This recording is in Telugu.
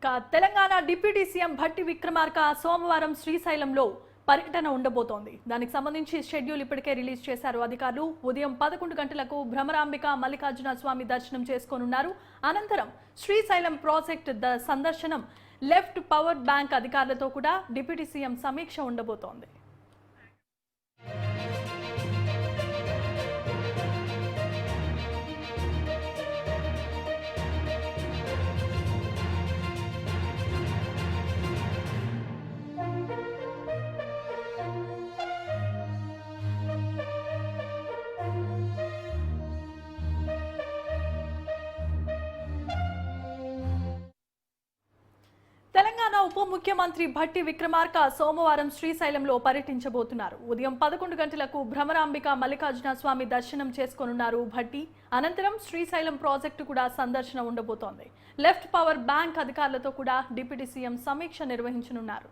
తెలంగాణ డిప్యూటీ సీఎం భట్టి విక్రమార్క సోమవారం శ్రీశైలంలో పర్యటన ఉండబోతోంది. దానికి సంబంధించి షెడ్యూల్ ఇప్పటికే రిలీజ్ చేశారు అధికారులు. ఉదయం 11 గంటలకు భ్రమరాంబిక మల్లికార్జున స్వామి దర్శనం చేసుకోనున్నారు. అనంతరం శ్రీశైలం ప్రాజెక్ట్ సందర్శనం, లెఫ్ట్ పవర్ బ్యాంక్ అధికారులతో కూడా డిప్యూటీ సీఎం సమీక్ష ఉండబోతోంది. తెలంగాణ ఉప ముఖ్యమంత్రి భట్టి విక్రమార్క సోమవారం శ్రీశైలంలో పర్యటించబోతున్నారు. ఉదయం 11 గంటలకు భ్రమరాంబిక మల్లికార్జున స్వామి దర్శనం చేసుకోనున్నారు భట్టి. అనంతరం శ్రీశైలం ప్రాజెక్టు కూడా సందర్శన ఉండబోతోంది. లెఫ్ట్ పవర్ బ్యాంక్ అధికారులతో కూడా డిప్యూటీ సీఎం సమీక్ష నిర్వహించనున్నారు.